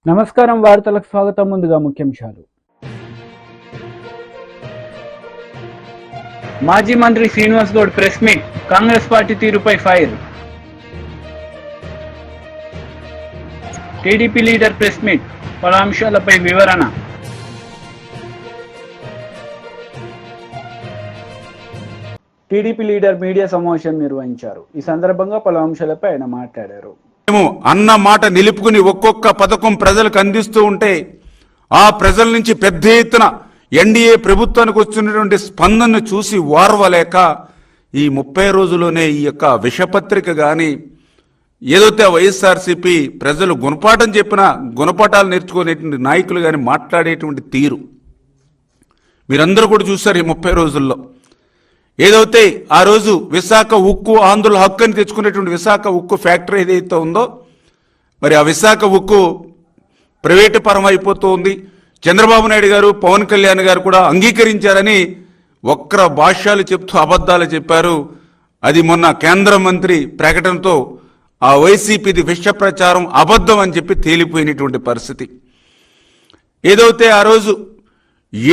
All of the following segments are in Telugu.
నమస్కారం వార్తలకు స్వాగతం. ముందుగా ముఖ్యాంశాలు. మాజీ మంత్రి Srinivas Goud press meet, Congress party తీరుపై fire. TDP leader press meet, పలు అంశాలపై వివరణ. టీడీపీ లీడర్ మీడియా సమావేశం నిర్వహించారు. ఈ సందర్భంగా పలు అంశాలపై ఆయన మాట్లాడారు. మేము అన్న మాట నిలుపుకుని ఒక్కొక్క పథకం ప్రజలకు అందిస్తూ ఉంటే ఆ ప్రజల నుంచి పెద్ద ఎత్తున ఎన్డీఏ ప్రభుత్వానికి వచ్చినటువంటి స్పందనను చూసి ఓర్వలేక ఈ 30 రోజుల్లోనే ఈ యొక్క విషపత్రిక కానీ ఏదైతే వైఎస్ఆర్సీపీ ప్రజలు గుణపాఠం చెప్పినా గుణపాఠాలు నేర్చుకునేటువంటి నాయకులు కానీ మాట్లాడేటువంటి తీరు మీరందరూ కూడా చూశారు. ఈ 30 రోజుల్లో ఏదైతే ఆ రోజు విశాఖ ఉక్కు ఆంధ్రుల హక్కు అని తెచ్చుకునేటువంటి విశాఖ ఉక్కు ఫ్యాక్టరీ ఏదైతే ఉందో, మరి ఆ విశాఖ ఉక్కు ప్రైవేటు పరం అయిపోతూ ఉంది. చంద్రబాబు నాయుడు గారు, పవన్ కళ్యాణ్ గారు కూడా అంగీకరించారని వక్ర భాష్యాలు చెప్తూ అబద్ధాలు చెప్పారు. అది మొన్న కేంద్ర మంత్రి ప్రకటనతో ఆ వైసీపీది విష ప్రచారం అబద్ధం అని చెప్పి తేలిపోయినటువంటి పరిస్థితి. ఏదైతే ఆ రోజు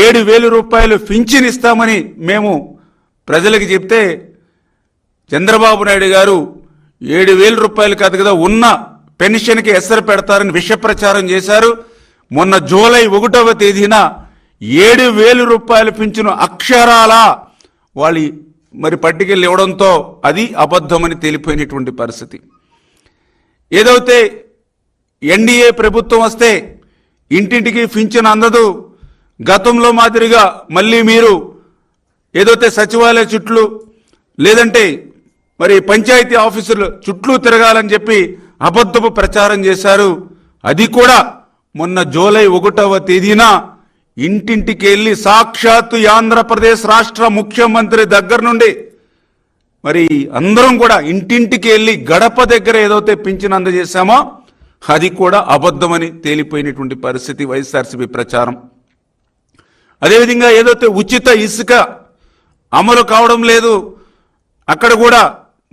7,000 రూపాయలు పింఛన్ ఇస్తామని మేము ప్రజలకు చెప్తే చంద్రబాబు నాయుడు గారు 7,000 రూపాయలు కాదు కదా, ఉన్న పెన్షన్కి ఎసరు పెడతారని విష ప్రచారం చేశారు. మొన్న జూలై 1వ తేదీన 7,000 రూపాయలు పింఛను అక్షరాల వాళ్ళు మరి పట్టికెళ్ళి ఇవ్వడంతో అది అబద్ధమని తేలిపోయినటువంటి పరిస్థితి. ఏదైతే ఎన్డీఏ ప్రభుత్వం వస్తే ఇంటింటికి పింఛను అందదు, గతంలో మాదిరిగా మళ్ళీ మీరు ఏదైతే సచివాలయ చుట్లు లేదంటే మరి పంచాయతీ ఆఫీసులు చుట్లు తిరగాలని చెప్పి అబద్ధపు ప్రచారం చేశారు. అది కూడా మొన్న జూలై 1వ తేదీన ఇంటింటికి వెళ్ళి సాక్షాత్తు ఆంధ్రప్రదేశ్ రాష్ట్ర ముఖ్యమంత్రి దగ్గర నుండి మరి అందరం కూడా ఇంటింటికి వెళ్ళి గడప దగ్గర ఏదైతే పింఛను అందజేశామో అది కూడా అబద్ధమని తేలిపోయినటువంటి పరిస్థితి వైఎస్ఆర్సీపీ ప్రచారం. అదేవిధంగా ఏదైతే ఉచిత ఇసుక అమలు కావడం లేదు, అక్కడ కూడా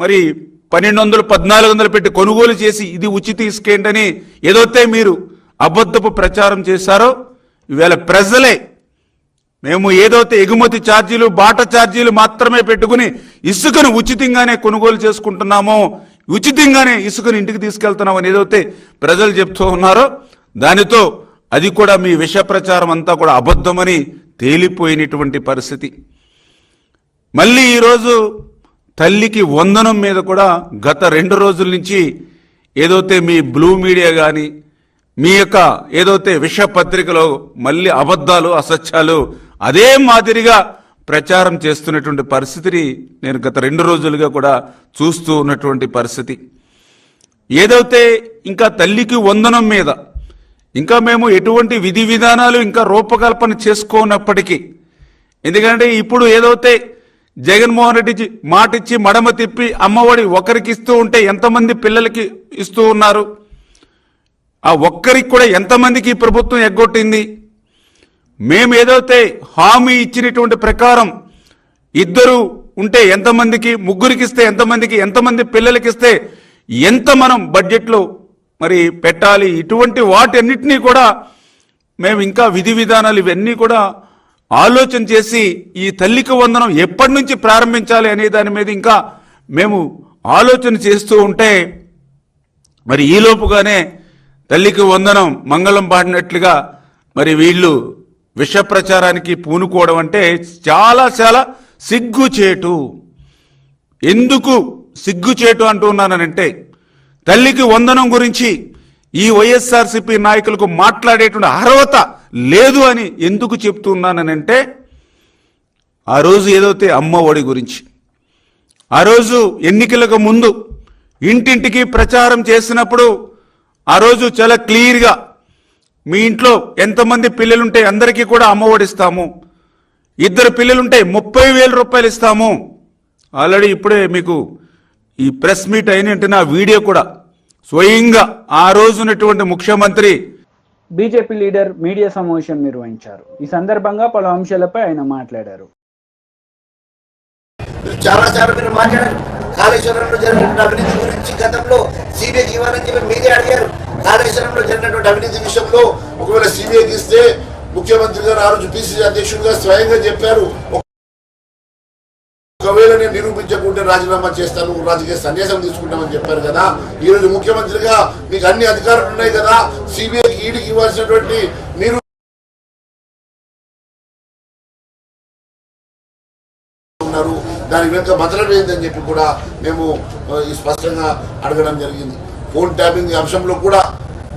మరి 1,200, 1,400 పెట్టి కొనుగోలు చేసి ఇది ఉచిత ఇసుక ఏంటని ఏదైతే మీరు అబద్ధపు ప్రచారం చేశారో ఈవేళ ప్రజలే మేము ఏదైతే ఎగుమతి ఛార్జీలు బాట ఛార్జీలు మాత్రమే పెట్టుకుని ఇసుకను ఉచితంగానే కొనుగోలు చేసుకుంటున్నామో, ఉచితంగానే ఇసుకను ఇంటికి తీసుకెళ్తున్నామని ఏదైతే ప్రజలు చెప్తూ ఉన్నారో దానితో అది కూడా మీ విష ప్రచారం అంతా కూడా అబద్ధమని తేలిపోయినటువంటి పరిస్థితి. మళ్ళీ ఈరోజు తల్లికి వందనం మీద కూడా గత 2 రోజుల నుంచి ఏదైతే మీ బ్లూ మీడియా కానీ మీ యొక్క ఏదైతే విష పత్రికలో మళ్ళీ అబద్ధాలు అసత్యాలు అదే మాదిరిగా ప్రచారం చేస్తున్నటువంటి పరిస్థితిని నేను గత 2 రోజులుగా కూడా చూస్తూ ఉన్నటువంటి పరిస్థితి. ఏదైతే ఇంకా తల్లికి వందనం మీద ఇంకా మేము ఎటువంటి విధి విధానాలు ఇంకా రూపకల్పన చేసుకోనప్పటికీ, ఎందుకంటే ఇప్పుడు ఏదైతే జగన్మోహన్ రెడ్డి మాట ఇచ్చి మడమ తిప్పి అమ్మఒడి ఒకరికి ఇస్తూ ఉంటే ఎంతమంది పిల్లలకి ఇస్తూ ఉన్నారు, ఆ ఒక్కరికి కూడా ఎంతమందికి ప్రభుత్వం ఎగ్గొట్టింది. మేము ఏదైతే హామీ ఇచ్చినటువంటి ప్రకారం 2 ఉంటే ఎంతమందికి, 3కి ఇస్తే ఎంతమందికి, ఎంతమంది పిల్లలకి ఇస్తే ఎంత మనం బడ్జెట్లో మరి పెట్టాలి, ఇటువంటి వాటన్నిటినీ కూడా మేము ఇంకా విధి విధానాలు ఇవన్నీ కూడా ఆలోచన చేసి ఈ తల్లికి వందనం ఎప్పటి నుంచి ప్రారంభించాలి అనే దాని మీద ఇంకా మేము ఆలోచన చేస్తూ ఉంటే మరి ఈలోపుగానే తల్లికి వందనం మంగళం పాడినట్లుగా మరి వీళ్ళు విష ప్రచారానికి పూనుకోవడం అంటే చాలా చాలా సిగ్గుచేటు. ఎందుకు సిగ్గుచేటు అంటున్నానంటే తల్లికి వందనం గురించి ఈ వైఎస్ఆర్సీపీ నాయకులకు మాట్లాడేటువంటి అర్హత లేదు అని ఎందుకు చెప్తున్నానంటే ఆ రోజు ఏదైతే అమ్మ ఒడి గురించి ఆ రోజు ఎన్నికలకు ముందు ఇంటింటికి ప్రచారం చేసినప్పుడు ఆ రోజు చాలా క్లియర్గా మీ ఇంట్లో ఎంతమంది పిల్లలుంటే అందరికీ కూడా అమ్మ ఒడి ఇస్తాము, 2 పిల్లలుంటే 30,000 రూపాయలు ఇస్తాము. ఆల్రెడీ ఇప్పుడే మీకు ఈ ప్రెస్ మీట్ అయినట్టు నా వీడియో కూడా స్వయంగా ఆ రోజునటువంటి ముఖ్యమంత్రి బీజేపీ లీడర్ మీడియా సమావేశం నిర్వహించారు. ఈ సందర్భంగా పలు అంశాలపై ఆయన మాట్లాడారు. చాలా మీరు మాట్లాడారు. కాళేశ్వరంలో జరిగిన అవినీతి గురించి గతంలో సిబిఐ ఇవ్వాలని చెప్పి మీరే అడిగారు. కాళేశ్వరంలో జరిగినటువంటి అవినీతి విషయంలో ఒకవేళ సిబిఐకి ఇస్తే ముఖ్యమంత్రి గారు ఆ రోజు పిసిసి అధ్యక్షుడిగా స్వయంగా చెప్పారు, ఒకవేళ నేను నిరూపించకుంటే రాజీనామా చేస్తాను, రాజకీయ సన్యాసం తీసుకుంటామని చెప్పారు కదా. ఈ రోజు ముఖ్యమంత్రిగా మీకు అన్ని అధికారులు ఉన్నాయి కదా, సిబిఐకి ఈడీకి ఇవ్వాల్సినటువంటి మీరు ఉన్నారు, దాని వెనుక మతలబు ఏందని చెప్పి కూడా మేము స్పష్టంగా అడగడం జరిగింది. ఫోన్ ట్యాపింగ్ అంశంలో కూడా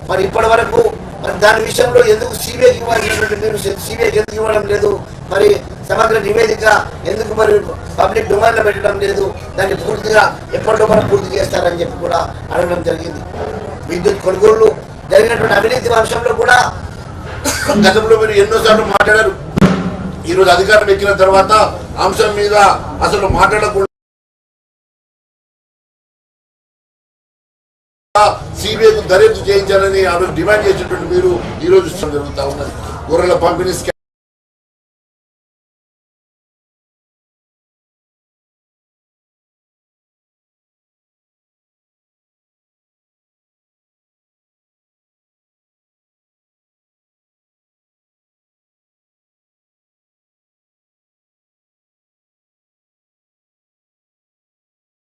మరి ఇప్పటి వరకు మరి దాని విషయంలో ఎందుకు సిబిఐకి ఇవ్వాల్సినటువంటి మీరు సిబిఐకి ఎందుకు ఇవ్వడం లేదు, మరి సమగ్ర నివేదిక ఎందుకు మరి పబ్లిక్ డిమాండ్లో పెట్టడం లేదు, దాన్ని పూర్తిగా ఎప్పటిలో మనం పూర్తి చేస్తారని చెప్పి కూడా అడగడం జరిగింది. విద్యుత్ కొనుగోళ్లు జరిగినటువంటి అవినీతి అంశంలో కూడా గతంలో మీరు ఎన్నోసార్లు మాట్లాడారు. ఈరోజు అధికారం ఎక్కిన తర్వాత అంశం మీద అసలు మాట్లాడకుండా సిబిఐకు దర్యాప్తు చేయించాలని ఆ రోజు డిమాండ్ చేసేటువంటి మీరు ఈ రోజు జరుగుతూ ఉన్నది. గొర్రెల పంపిణీ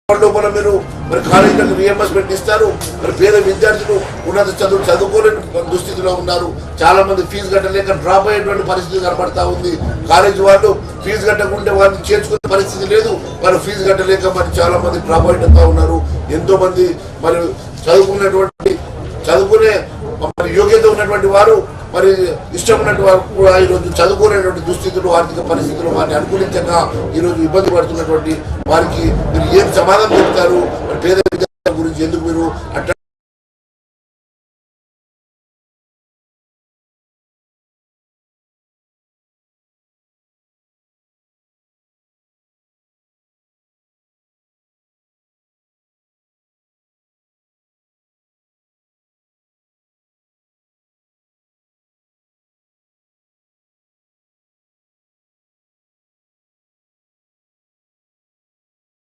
లోపల మీరు మరి కాలేజీలకు రియంబర్స్మెంట్ ఇస్తారు, మరి పేద విద్యార్థులు ఉన్నత చదువుకోలేని దుస్థితిలో ఉన్నారు. చాలా మంది ఫీజు కట్టలేక డ్రాప్ అయ్యేటువంటి పరిస్థితి కనబడతా ఉంది. కాలేజీ వాళ్ళు ఫీజు కట్టకుంటే వాళ్ళని చేర్చుకునే పరిస్థితి లేదు, వాళ్ళు ఫీజు కట్టలేక మరి చాలా మంది డ్రాప్ అవుతా ఉన్నారు. ఎంతో మంది మరి చదువుకునే మరి యోగ్యత ఉన్నటువంటి వారు మరి ఇష్టం ఉన్నటువంటి వారు కూడా ఈరోజు చదువుకునేటువంటి దుస్థితులు, ఆర్థిక పరిస్థితులు వారిని అనుకూలించక ఈరోజు ఇబ్బంది పడుతున్నటువంటి వారికి మీరు ఏం సమాధానం చెప్తారు? మరి పేద విద్యార్థుల గురించి ఎందుకు మీరు అట్లా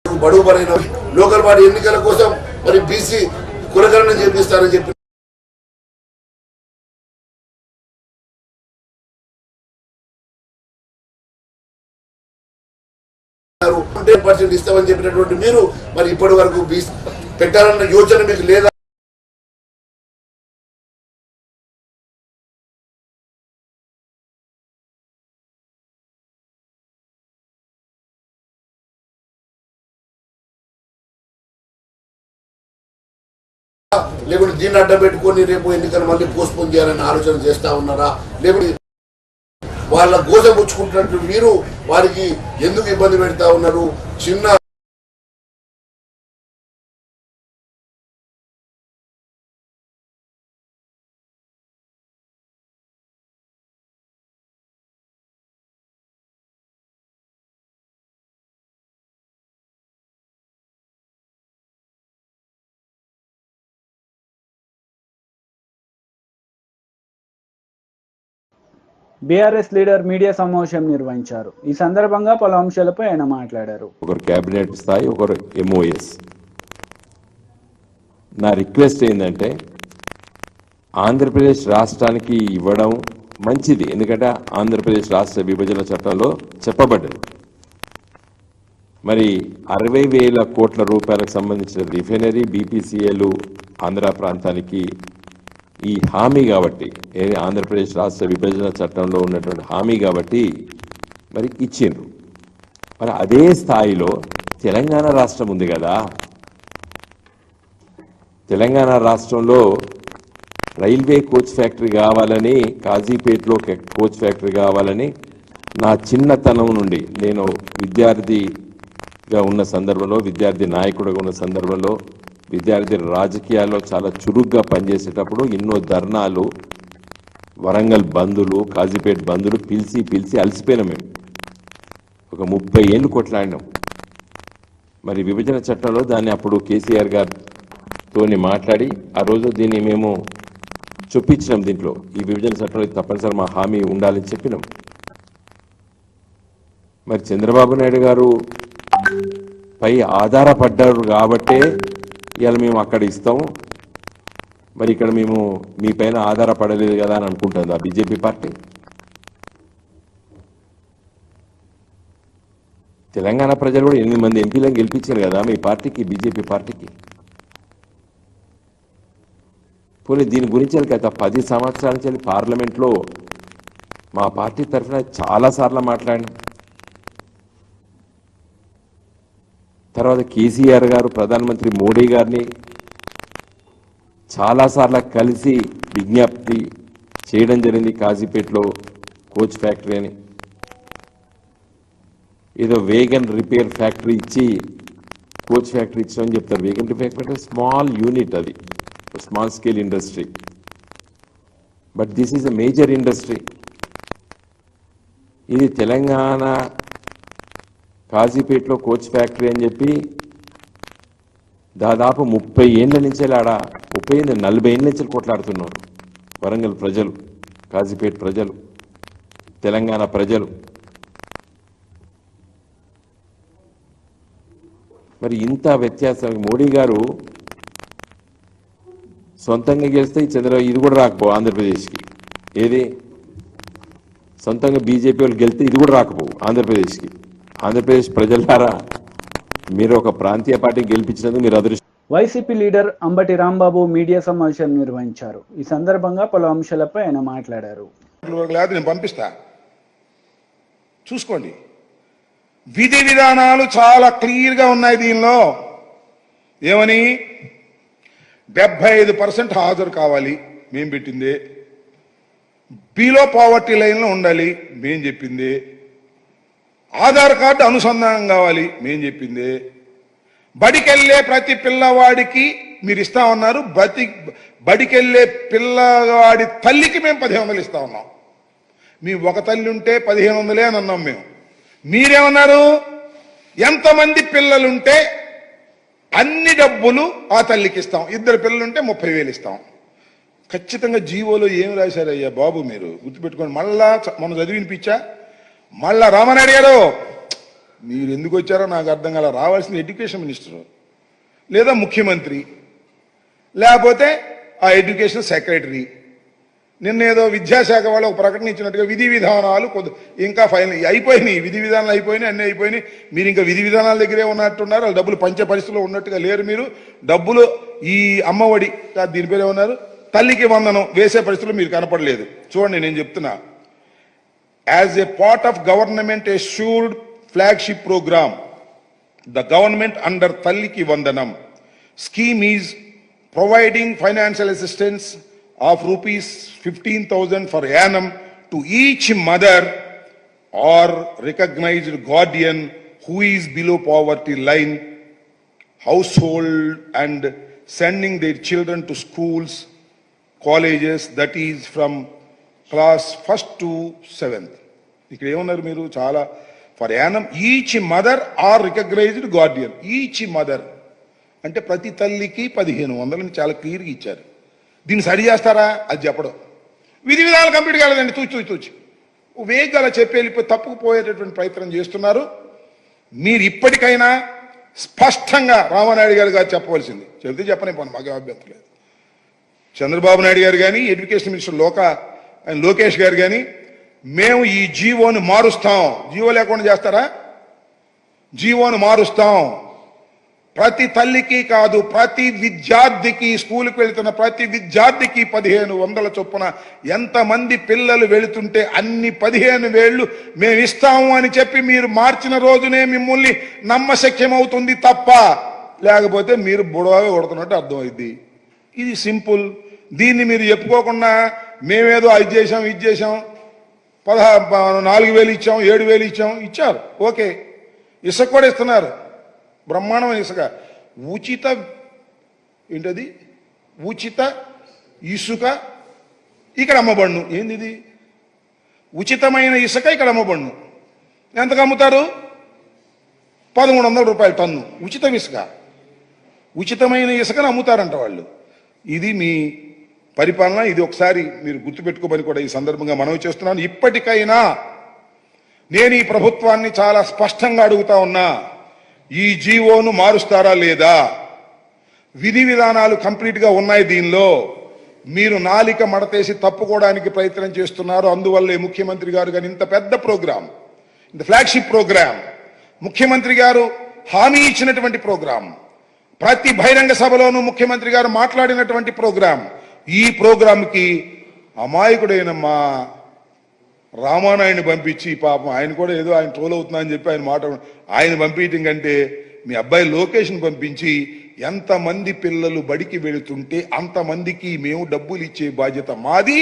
బడుగు బలైన లోకల్ బాడీ ఎన్నికల కోసం మరి బీసీ కులగణన చేపిస్తారని చెప్పి ఇస్తామని చెప్పినటువంటి మీరు మరి ఇప్పటి వరకు బీసీ పెట్టాలన్న యోచన మీకు లేదా? లేకుంటే దీన్ని అడ్డ పెట్టుకొని రేపు ఎన్నికలు మళ్ళీ పోస్ట్పోన్ చేయాలని ఆలోచన చేస్తా ఉన్నారా? లేకుంటే వాళ్ళ గోస పుచ్చుకుంటున్నట్టు మీరు వారికి ఎందుకు ఇబ్బంది పెడతా ఉన్నారు? చిన్న బీఆర్ఎస్ లీడర్ మీడియా సమావేశం నిర్వహించారు. ఈ సందర్భంగా పలు అంశాలపై ఆయన మాట్లాడారు. ఒకరు కేబినెట్ స్థాయి, ఒకరు ఎంఓఎస్. నా రిక్వెస్ట్ ఏంటంటే ఆంధ్రప్రదేశ్ రాష్ట్రానికి ఇవ్వడం మంచిది, ఎందుకంటే ఆంధ్రప్రదేశ్ రాష్ట్ర విభజన చట్టంలో చెప్పబడ్డది. మరి 60,000 కోట్ల రూపాయలకు సంబంధించిన రిఫైనరీ బీపీసీఏలు ఆంధ్ర ప్రాంతానికి ఈ హామీ కాబట్టి, ఆంధ్రప్రదేశ్ రాష్ట్ర విభజన చట్టంలో ఉన్నటువంటి హామీ కాబట్టి మరి ఇచ్చిండ్రు. మరి అదే స్థాయిలో తెలంగాణ రాష్ట్రం ఉంది కదా, తెలంగాణ రాష్ట్రంలో రైల్వే కోచ్ ఫ్యాక్టరీ కావాలని, కాజీపేటలో కోచ్ ఫ్యాక్టరీ కావాలని నా చిన్నతనం నుండి, నేను విద్యార్థిగా ఉన్న సందర్భంలో, విద్యార్థి నాయకుడిగా ఉన్న సందర్భంలో, విద్యార్థి రాజకీయాల్లో చాలా చురుగ్గా పనిచేసేటప్పుడు ఎన్నో ధర్నాలు, వరంగల్ బంధులు, కాజీపేట బంధులు పిలిచి అలసిపోయినాం. మేము ఒక 30 ఏళ్ళు కొట్లాడినాం. మరి విభజన చట్టంలో దాన్ని అప్పుడు కేసీఆర్ గారితో మాట్లాడి ఆ రోజు దీన్ని మేము చొప్పించినాం. దీంట్లో ఈ విభజన చట్టంలో తప్పనిసరి మా హామీ ఉండాలని చెప్పినాం. మరి చంద్రబాబు నాయుడు గారు పై ఆధారపడ్డారు కాబట్టే ఇవాళ మేము అక్కడ ఇస్తాము. మరి ఇక్కడ మేము మీ పైన ఆధారపడలేదు కదా అని అనుకుంటుంది ఆ బీజేపీ పార్టీ. తెలంగాణ ప్రజలు కూడా 8 మంది ఎంపీలను గెలిపించారు కదా మీ పార్టీకి, బీజేపీ పార్టీకి. పోనీ దీని గురించి గత 10 సంవత్సరాల నుంచి పార్లమెంట్లో మా పార్టీ తరఫున చాలాసార్లు మాట్లాడినాం. తర్వాత కేసీఆర్ గారు ప్రధానమంత్రి మోడీ గారిని చాలాసార్లు కలిసి విజ్ఞప్తి చేయడం జరిగింది. కాజీపేటలో కోచ్ ఫ్యాక్టరీ అని ఏదో వేగన్ రిపేర్ ఫ్యాక్టరీ ఇచ్చి కోచ్ ఫ్యాక్టరీ ఇచ్చామని చెప్తారు. Wagon repair factory small unit, అది small scale industry, but this is a major industry. ఇది తెలంగాణ కాజీపేటలో కోచ్ ఫ్యాక్టరీ అని చెప్పి దాదాపు 30 ఏళ్ళ నుంచి 40 ఏళ్ళ నుంచి కొట్లాడుతున్నారు వరంగల్ ప్రజలు, కాజీపేట ప్రజలు, తెలంగాణ ప్రజలు. మరి ఇంత వ్యత్యాసం మోడీ గారు సొంతంగా గెలిస్తే ఇది కూడా రాకపో ఆంధ్రప్రదేశ్కి. ఏది సొంతంగా బీజేపీ వాళ్ళు గెలిస్తే ఇది కూడా రాకపోవు ఆంధ్రప్రదేశ్కి. ఆంధ్రప్రదేశ్ ప్రజలారా, మీరు ఒక ప్రాంతీయ పార్టీని గెలిపించినందుకు మీరు అదృష్టం. YCP leader Ambati Rambabu media సమావేశం నిర్వహించారు. ఈ సందర్భంగా పలు అంశాలపై ఆయన మాట్లాడారు. నేను పంపిస్తా, చూసుకోండి. విధి విధానాలు చాలా క్లియర్గా ఉన్నాయి దీనిలో. ఏమని 75% హాజరు కావాలి మేం పెట్టింది, బిలో పావర్టీ లైన్లో ఉండాలి మేం చెప్పింది, ఆధార్ కార్డు అనుసంధానం కావాలి మేం చెప్పింది, బడికెళ్ళే ప్రతి పిల్లవాడికి మీరు ఇస్తా ఉన్నారు, బడికెళ్ళే పిల్లవాడి తల్లికి మేము 1500 ఇస్తా ఉన్నాం. మీ ఒక తల్లి ఉంటే 1500 అని అన్నాం మేము. మీరేమన్నారు, ఎంతమంది పిల్లలుంటే అన్ని డబ్బులు ఆ తల్లికి ఇస్తాం, 2 పిల్లలుంటే 30,000 ఇస్తాం. ఖచ్చితంగా జీవోలో ఏం రాశారయ్యా బాబు, మీరు గుర్తుపెట్టుకోండి. మళ్ళా మనం చదివినిపించా, మళ్ళా రామానాయుడు గారు మీరు ఎందుకు వచ్చారో నాకు అర్థం కాల. రావాల్సిన ఎడ్యుకేషన్ మినిస్టర్ లేదా ముఖ్యమంత్రి, లేకపోతే ఆ ఎడ్యుకేషన్ సెక్రటరీ. నిన్నేదో విద్యాశాఖ వాళ్ళు ఒక ప్రకటన ఇచ్చినట్టుగా విధి విధానాలు ఇంకా ఫైనల్ అయిపోయినాయి, విధి విధానాలు అయిపోయినాయి, అన్నీ అయిపోయినాయి. మీరు ఇంకా విధి విధానాల దగ్గరే ఉన్నట్టున్నారు. వాళ్ళు డబ్బులు పంచే పరిస్థితిలో ఉన్నట్టుగా లేరు. మీరు డబ్బులు ఈ అమ్మఒడి దీని పేరు ఏమన్నారు, తల్లికి వందనం వేసే పరిస్థితుల్లో మీరు కనపడలేదు. చూడండి నేను చెప్తున్నా, as a part of government assured flagship program, the government under Talliki Vandanam scheme is providing financial assistance of rupees 15,000 for annum to each mother or recognized guardian who is below poverty line household and sending their children to schools, colleges, that is from class 1st to 7th. ఇక్కడ ఏమన్నారు మీరు, చాలా for annum each mother or recognised guardian. Each mother అంటే ప్రతి తల్లికి 1500 చాలా క్లియర్గా ఇచ్చారు. దీన్ని సరి చేస్తారా అది చెప్పడం. విధి విధానాలు కంప్లీట్ కాలేదండి, తూచి వేగంగా అలా చెప్పి వెళ్ళిపోయి తప్పుకుపోయేటటువంటి ప్రయత్నం చేస్తున్నారు. మీరు ఇప్పటికైనా స్పష్టంగా రామానాయుడు గారు చెప్పవలసింది, చెబితే చెప్పనే పోను, మాకు అభ్యంతరం లేదు. చంద్రబాబు నాయుడు గారు కానీ, ఎడ్యుకేషన్ మినిస్టర్ లోకేష్ గారు కానీ, మేము ఈ జీవోను మారుస్తాం. జీవో లేకుండా చేస్తారా? జీవోను మారుస్తాం. ప్రతి తల్లికి కాదు, ప్రతి విద్యార్థికి, స్కూల్కి వెళుతున్న ప్రతి విద్యార్థికి 1500 చొప్పున ఎంతమంది పిల్లలు వెళుతుంటే అన్ని 15,000 మేము ఇస్తాము అని చెప్పి మీరు మార్చిన రోజునే మిమ్మల్ని నమ్మశక్యం అవుతుంది తప్ప, లేకపోతే మీరు బుడవగా కొడుతున్నట్టు అర్థమైంది. ఇది సింపుల్. దీన్ని మీరు చెప్పుకోకుండా మేమేదో అది చేసాం ఇది చేసాం, 4,000 ఇచ్చాం, 7,000 ఇచ్చాం, ఇచ్చారు ఓకే. ఇసుక కూడా ఇస్తున్నారు, బ్రహ్మాండమైన ఇసుక. ఏంటది ఉచిత ఇసుక ఇక్కడ అమ్మబడును. ఏంది ఇది? ఉచితమైన ఇసుక ఇక్కడ అమ్మబడును. ఎంతకు అమ్ముతారు? 1,300 రూపాయలు టన్ను ఉచిత ఇసుక. ఉచితమైన ఇసుకను అమ్ముతారంట వాళ్ళు. ఇది మీ పరిపాలన. ఇది ఒకసారి మీరు గుర్తుపెట్టుకోమని కూడా ఈ సందర్భంగా మనవి చేస్తున్నాను. ఇప్పటికైనా నేను ఈ ప్రభుత్వాన్ని చాలా స్పష్టంగా అడుగుతా ఉన్నా, ఈ జీవోను మారుస్తారా లేదా? విధి విధానాలు కంప్లీట్గా ఉన్నాయి దీనిలో. మీరు నాలిక మడతేసి తప్పుకోవడానికి ప్రయత్నం చేస్తున్నారు. అందువల్లే ముఖ్యమంత్రి గారు కానీ ఇంత పెద్ద ప్రోగ్రాం, ఇంత ఫ్లాగ్షిప్ ప్రోగ్రాం, ముఖ్యమంత్రి గారు హామీ ఇచ్చినటువంటి ప్రోగ్రాం, ప్రతి బహిరంగ సభలోనూ ముఖ్యమంత్రి గారు మాట్లాడినటువంటి ప్రోగ్రాం, ఈ ప్రోగ్రాంకి అమాయకుడైన మా రామానాయుడిని పంపించి, పాపం ఆయన కూడా ఏదో ఆయన ట్రోల్ అవుతున్నా అని చెప్పి ఆయన పంపించడం కంటే మీ అబ్బాయి లోకేష్ని పంపించి ఎంతమంది పిల్లలు బడికి వెళుతుంటే అంతమందికి మేము డబ్బులు ఇచ్చే బాధ్యత మాది,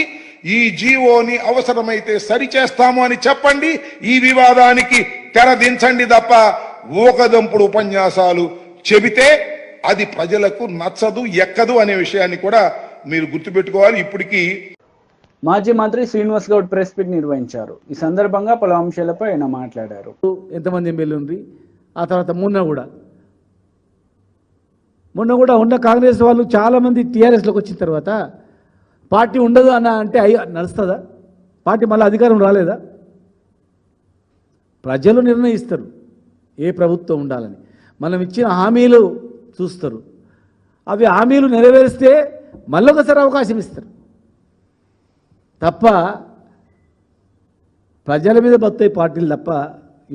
ఈ జీవోని అవసరమైతే సరిచేస్తాము అని చెప్పండి, ఈ వివాదానికి తెరదించండి తప్ప ఊకదంపుడు ఉపన్యాసాలు చెబితే అది ప్రజలకు నచ్చదు, ఎక్కదు అనే విషయాన్ని కూడా మీరు గుర్తుపెట్టుకోవాలి. ఇప్పటికీ మాజీ మంత్రి శ్రీనివాస్ గౌడ్ ప్రెస్ మీట్ నిర్వహించారు. ఈ సందర్భంగా పలు అంశాలపై ఆయన మాట్లాడారు. ఎంతమంది ఎమ్మెల్యేలు ఉంది, ఆ తర్వాత మొన్న కూడా ఉన్న కాంగ్రెస్ వాళ్ళు చాలామంది టీఆర్ఎస్లోకి వచ్చిన తర్వాత పార్టీ ఉండదు అంటే నడుస్తుందా? పార్టీ మళ్ళీ అధికారం రాలేదా? ప్రజలు నిర్ణయిస్తారు ఏ ప్రభుత్వం ఉండాలని. మనం ఇచ్చిన హామీలు చూస్తారు, అవి హామీలు నెరవేరిస్తే మళ్ళీ ఒకసారి అవకాశం ఇస్తారు తప్ప ప్రజల మీద బతాయి పార్టీలు తప్ప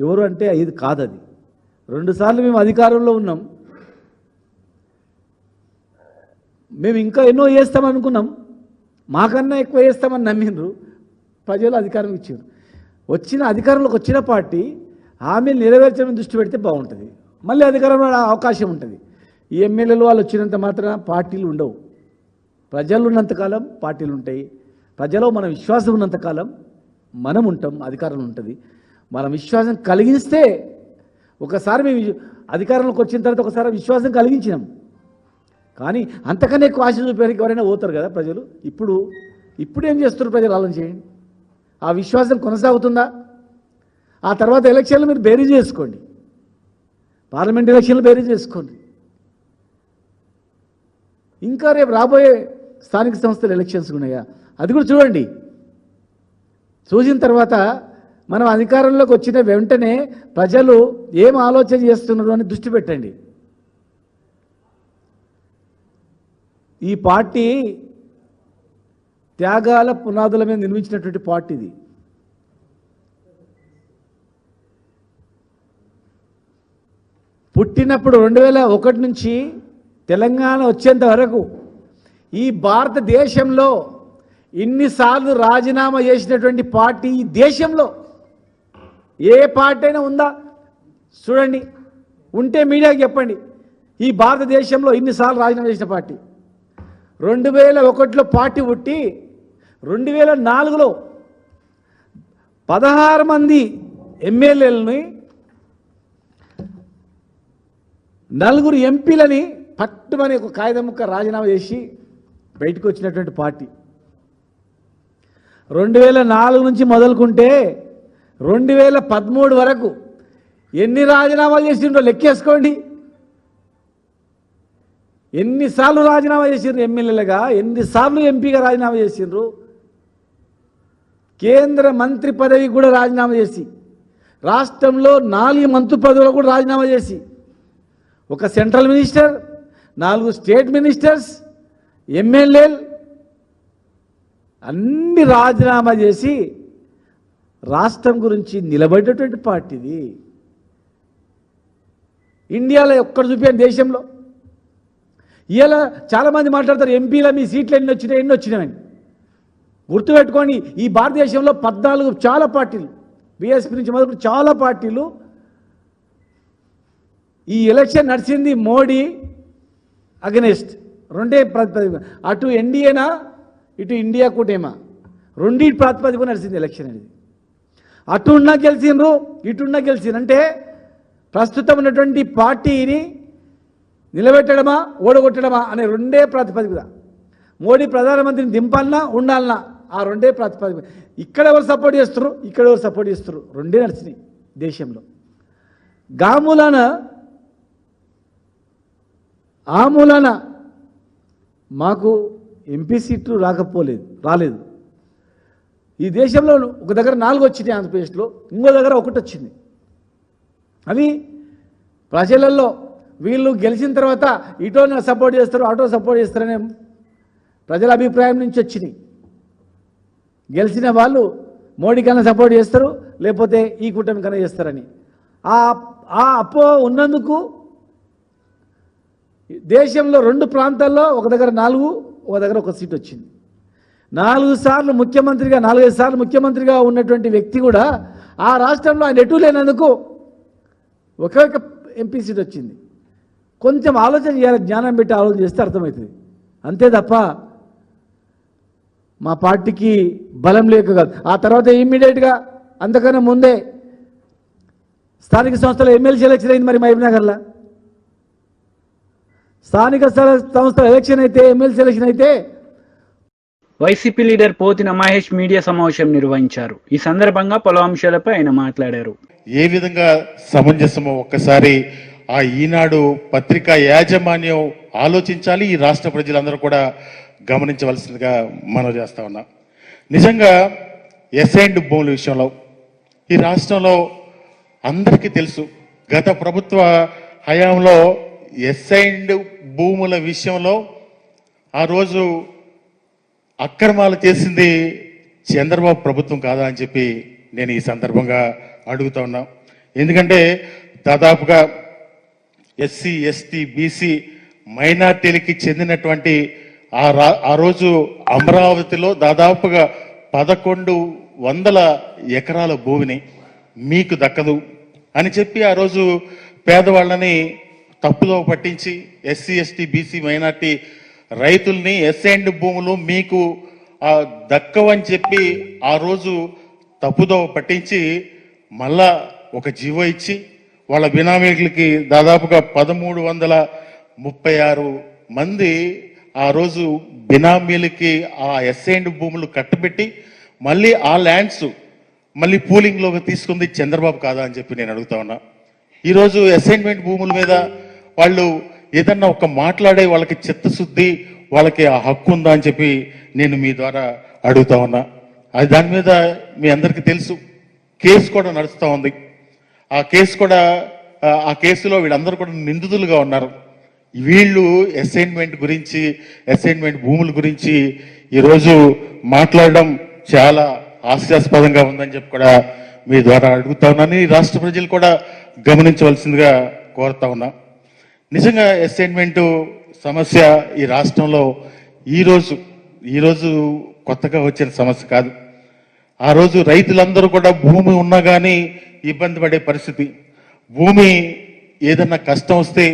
ఎవరు అంటే ఇది కాదది. 2 సార్లు మేము అధికారంలో ఉన్నాం, మేము ఇంకా ఎన్నో చేస్తామనుకున్నాం, మాకన్నా ఎక్కువ చేస్తామని నమ్మిండ్రు, ప్రజలు అధికారం ఇచ్చారు. అధికారంలోకి వచ్చిన పార్టీ హామీలు నెరవేర్చడం దృష్టి పెడితే బాగుంటుంది, మళ్ళీ అధికారంలో అవకాశం ఉంటుంది. ఈ ఎమ్మెల్యేలు వాళ్ళు వచ్చినంత మాత్రం పార్టీలు ఉండవు. ప్రజలు ఉన్నంతకాలం పార్టీలు ఉంటాయి, ప్రజలో మన విశ్వాసం ఉన్నంతకాలం మనం ఉంటాం, అధికారం ఉంటుంది. మనం విశ్వాసం కలిగిస్తే, ఒకసారి మేము అధికారంలోకి వచ్చిన తర్వాత ఒకసారి విశ్వాసం కలిగించినాం, కానీ అంతకన్నా ఎక్కువ ఆశ చూపేరికి ఎవరైనా పోతారు కదా ప్రజలు. ఇప్పుడు ఏం చేస్తున్నారు ప్రజలు? ఆలోచన చేయండి. ఆ విశ్వాసం కొనసాగుతుందా? ఆ తర్వాత ఎలక్షన్లు మీరు బేరీ చేసుకోండి, పార్లమెంట్ ఎలక్షన్లు బేరీ చేసుకోండి. ఇంకా రేపు రాబోయే స్థానిక సంస్థల ఎలక్షన్స్ ఉన్నాయా, అది కూడా చూడండి. చూసిన తర్వాత మనం అధికారంలోకి వచ్చిన వెంటనే ప్రజలు ఏం ఆలోచన చేస్తున్నారు అని దృష్టి పెట్టండి. ఈ పార్టీ త్యాగాల పునాదుల మీద నిర్మించినటువంటి పార్టీ ఇది. పుట్టినప్పుడు 2001 నుంచి తెలంగాణ వచ్చేంత వరకు ఈ భారతదేశంలో ఇన్నిసార్లు రాజీనామా చేసినటువంటి పార్టీ ఈ దేశంలో ఏ పార్టీ అయినా ఉందా? చూడండి, ఉంటే మీడియాకి చెప్పండి. ఈ భారతదేశంలో ఇన్నిసార్లు రాజీనామా చేసిన పార్టీ 2001లో పార్టీ పుట్టి 2004లో 16 మంది ఎమ్మెల్యేలని 4 ఎంపీలని పట్టుమని ఒక కాగితం ముక్క రాజీనామా చేసి బయటకు వచ్చినటువంటి పార్టీ. 2004 నుంచి మొదలుకుంటే 2013 వరకు ఎన్ని రాజీనామాలు చేసిండ్రో లెక్కేసుకోండి. ఎన్నిసార్లు రాజీనామా చేసిండ్రు ఎమ్మెల్యేలుగా, ఎన్నిసార్లు ఎంపీగా రాజీనామా చేసిండ్రు. కేంద్ర మంత్రి పదవి కూడా రాజీనామా చేసి, రాష్ట్రంలో 4 మంత్రి పదవులు కూడా రాజీనామా చేసి, ఒక సెంట్రల్ మినిస్టర్, 4 స్టేట్ మినిస్టర్స్, ఎమ్మెల్యేలు అన్ని రాజీనామా చేసి రాష్ట్రం గురించి నిలబడేటువంటి పార్టీది. ఇండియాలో ఒక్కడ చూపాను దేశంలో. ఇలా చాలామంది మాట్లాడతారు ఎంపీల మీ సీట్లు ఎన్ని వచ్చినాయని. గుర్తుపెట్టుకోండి, ఈ భారతదేశంలో 14 చాలా పార్టీలు, బీఎస్పీ నుంచి మొదలు చాలా పార్టీలు. ఈ ఎలక్షన్ నడిచింది మోడీ అగెనెస్ట్, రెండే ప్రాతిపదిక. అటు ఎన్డీఏనా ఇటు ఇండియా కూటేమా, రెండింటి ప్రాతిపదిక నడిచింది ఎలక్షన్ అనేది. అటు ఉన్నా గెలిచిండ్రు, ఇటున్నా గెలిచిండ్రు. అంటే ప్రస్తుతం ఉన్నటువంటి పార్టీని నిలబెట్టడమా ఓడగొట్టడమా అనే రెండే ప్రాతిపదిక. మోడీ ప్రధానమంత్రిని దింపాలన్నా ఉండాలన్నా ఆ రెండే ప్రాతిపదిక. ఇక్కడ ఎవరు సపోర్ట్ చేస్తారు, ఇక్కడ ఎవరు సపోర్ట్ చేస్తారు, రెండే నడిచినాయి దేశంలో. ఆ మూలాన మాకు ఎంపీ సీట్లు రాలేదు. ఈ దేశంలో ఒక దగ్గర 4 వచ్చినాయి ఆంధ్రప్రదేశ్లో, ఇంకో దగ్గర 1 వచ్చింది. అవి ప్రజలలో వీళ్ళు గెలిచిన తర్వాత ఇటో సపోర్ట్ చేస్తారు, అటో సపోర్ట్ చేస్తారనే ప్రజల అభిప్రాయం నుంచి వచ్చినాయి. గెలిచిన వాళ్ళు మోడీ కన్నా సపోర్ట్ చేస్తారు, లేకపోతే ఈ కూటమి కన్నా చేస్తారని. ఆ అపో ఉన్నందుకు దేశంలో 2 ప్రాంతాల్లో ఒక దగ్గర 4, ఒక దగ్గర 1 సీట్ వచ్చింది. 4 సార్లు ముఖ్యమంత్రిగా 4-5 సార్లు ముఖ్యమంత్రిగా ఉన్నటువంటి వ్యక్తి కూడా ఆ రాష్ట్రంలో ఆయన ఎటు లేనందుకు ఒకే ఒక ఎంపీ సీట్ వచ్చింది. కొంచెం ఆలోచన చేయాలి, జ్ఞానం పెట్టి ఆలోచన చేస్తే అర్థమవుతుంది. అంతే తప్ప మా పార్టీకి బలం లేక కాదు. ఆ తర్వాత ఇమ్మీడియట్గా అంతకన్నా ముందే స్థానిక సంస్థల ఎమ్మెల్సీ ఎలక్షన్ అయింది. మరి మహబూబ్నగర్లో స్థానిక సంస్థల ఎలక్షన్ అయితే, ఎమ్మెల్సీ ఎలక్షన్ అయితే YCP leader Pothina Mahesh media సమావేశం నిర్వహించారు. ఈ సందర్భంగా పలు అంశాలపై ఆయన మాట్లాడారు. ఏ విధంగా సమంజసమో ఒక్కసారి ఆ ఈనాడు పత్రికా యాజమాన్యం ఆలోచించాలి. ఈ రాష్ట్ర ప్రజలందరూ కూడా గమనించవలసిందిగా మనవి చేస్తా ఉన్నా. నిజంగా ఎస్ఐండ్ భూముల విషయంలో ఈ రాష్ట్రంలో అందరికీ తెలుసు, గత ప్రభుత్వ హయాంలో ఎస్ఐండ్ భూముల విషయంలో ఆ రోజు అక్రమాలు చేసింది చంద్రబాబు ప్రభుత్వం కాదా అని చెప్పి నేను ఈ సందర్భంగా అడుగుతా ఉన్నా. ఎందుకంటే దాదాపుగా ఎస్సీ, ఎస్టీ, బీసీ మైనార్టీలకి చెందినటువంటి ఆ రోజు అమరావతిలో దాదాపుగా 1100 ఎకరాల భూమిని మీకు దక్కదు అని చెప్పి ఆ రోజు పేదవాళ్ళని తప్పుదో పట్టించి ఎస్సీ, ఎస్టీ, బీసీ మైనార్టీ రైతుల్ని ఎస్ఐండ్ భూములు మీకు దక్కవని చెప్పి ఆ రోజు తప్పుదో పట్టించి మళ్ళా ఒక జీవో ఇచ్చి వాళ్ళ బినామీలకి దాదాపుగా 1336 మంది ఆ రోజు బినామీలకి ఆ ఎస్ఐండ్ భూములు కట్టబెట్టి మళ్ళీ ఆ ల్యాండ్స్ మళ్ళీ పూలింగ్లోకి తీసుకుంది చంద్రబాబు కాదా అని చెప్పి నేను అడుగుతా ఉన్నా. ఈరోజు అసైన్మెంట్ భూముల మీద వాళ్ళు ఏదన్నా ఒక మాట్లాడే వాళ్ళకి చిత్తశుద్ధి, వాళ్ళకి ఆ హక్కు ఉందా అని చెప్పి నేను మీ ద్వారా అడుగుతా ఉన్నా. అది దాని మీద మీ అందరికీ తెలుసు, కేసు కూడా నడుస్తూ ఉంది. ఆ కేసులో వీళ్ళందరూ కూడా నిందితులుగా ఉన్నారు. వీళ్ళు అసైన్మెంట్ గురించి, అసైన్మెంట్ భూముల గురించి ఈరోజు మాట్లాడడం చాలా హాస్యాస్పదంగా ఉందని చెప్పి కూడా మీ ద్వారా అడుగుతా ఉన్నాను. ఈ రాష్ట్ర ప్రజలు కూడా గమనించవలసిందిగా కోరుతా ఉన్నా. నిజంగా అసైన్మెంట్ సమస్య ఈ రాష్ట్రంలో ఈరోజు కొత్తగా వచ్చిన సమస్య కాదు. ఆ రోజు రైతులందరూ కూడా భూమి ఉన్నా కానీ ఇబ్బంది పడే పరిస్థితి. భూమి ఏదన్నా కష్టం వస్తే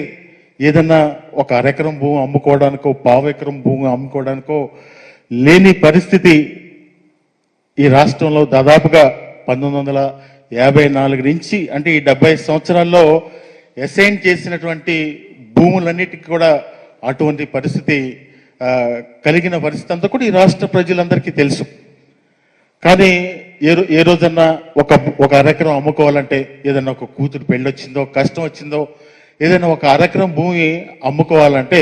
ఏదన్నా ఒక అరెకరం భూమి అమ్ముకోవడానికో, పావెకరం భూమి అమ్ముకోవడానికో లేని పరిస్థితి ఈ రాష్ట్రంలో దాదాపుగా 1954 నుంచి, అంటే ఈ 70 సంవత్సరాల్లో అసైన్ చేసినటువంటి భూములన్నిటికీ కూడా అటువంటి పరిస్థితి కలిగిన పరిస్థితి అంతా కూడా ఈ రాష్ట్ర ప్రజలందరికీ తెలుసు. కానీ ఏ రోజన్నా ఒక అరెకరం అమ్ముకోవాలంటే, ఏదన్నా ఒక కూతురు పెళ్ళొచ్చిందో, కష్టం వచ్చిందో, ఏదైనా ఒక అరెకరం భూమి అమ్ముకోవాలంటే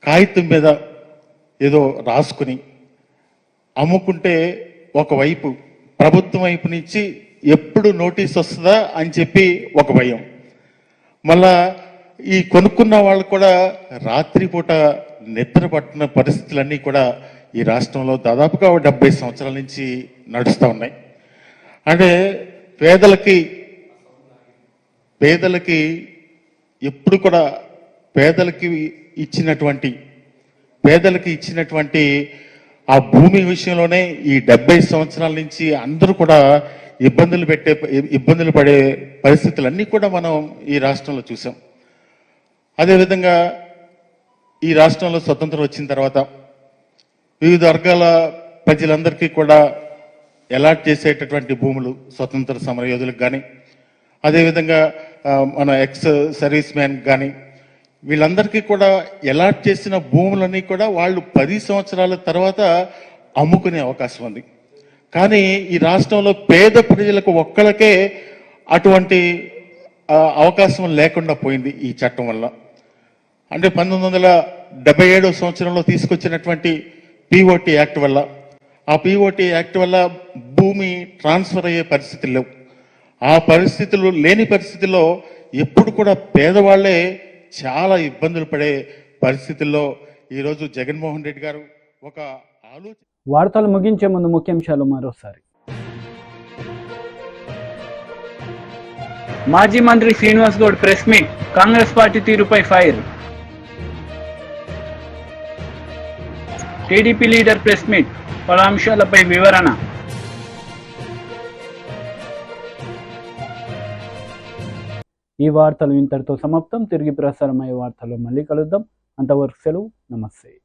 కాగితం మీద ఏదో రాసుకుని అమ్ముకుంటే ఒకవైపు ప్రభుత్వం వైపు నుంచి ఎప్పుడు నోటీస్ వస్తుందా అని చెప్పి ఒక భయం. మళ్ళా ఈ కొనుక్కున్న వాళ్ళు కూడా రాత్రిపూట నిద్ర పట్టిన పరిస్థితులన్నీ కూడా ఈ రాష్ట్రంలో దాదాపుగా 70 సంవత్సరాల నుంచి నడుస్తూ ఉన్నాయి. అంటే పేదలకి ఎప్పుడు కూడా పేదలకి ఇచ్చినటువంటి ఆ భూమి విషయంలోనే ఈ 70 సంవత్సరాల నుంచి అందరూ కూడా ఇబ్బందులు పడే పరిస్థితులన్నీ కూడా మనం ఈ రాష్ట్రంలో చూసాం. అదేవిధంగా ఈ రాష్ట్రంలో స్వతంత్రం వచ్చిన తర్వాత వివిధ వర్గాల ప్రజలందరికీ కూడా అలాట్ చేసేటటువంటి భూములు స్వతంత్ర సమరయోధులకు కానీ, అదేవిధంగా మన ఎక్స్ సర్వీస్ మ్యాన్ కానీ వీళ్ళందరికీ కూడా అలాట్ చేసిన భూములన్నీ కూడా వాళ్ళు 10 సంవత్సరాల తర్వాత అమ్ముకునే అవకాశం ఉంది. కానీ ఈ రాష్ట్రంలో పేద ప్రజలకు ఒక్కళ్ళకే అటువంటి అవకాశం లేకుండా పోయింది ఈ చట్టం వల్ల. అంటే 1977 సంవత్సరంలో తీసుకొచ్చినటువంటి పిఓటి యాక్ట్ వల్ల, ఆ పిఓటి యాక్ట్ వల్ల భూమి ట్రాన్స్ఫర్ అయ్యే పరిస్థితులు లేవు. ఆ పరిస్థితులు లేని పరిస్థితుల్లో ఎప్పుడు కూడా పేదవాళ్లే చాలా ఇబ్బందులు పడే పరిస్థితుల్లో ఈరోజు జగన్మోహన్ రెడ్డి గారు ఒక ఆలోచన. వార్తలు ముగించే ముందు ముఖ్యాంశాలు మరోసారి. మాజీ మంత్రి Srinivas Goud press meet, Congress party తీరుపై fire. TDP leader press meet, పలు అంశాలపై వివరణ. ఈ వార్తలు ఇంతటితో సమాప్తం. తిరిగి ప్రసారమయ్యే వార్తల్లో మళ్ళీ కలుద్దాం. అంతవరకు సెలవు. నమస్తే.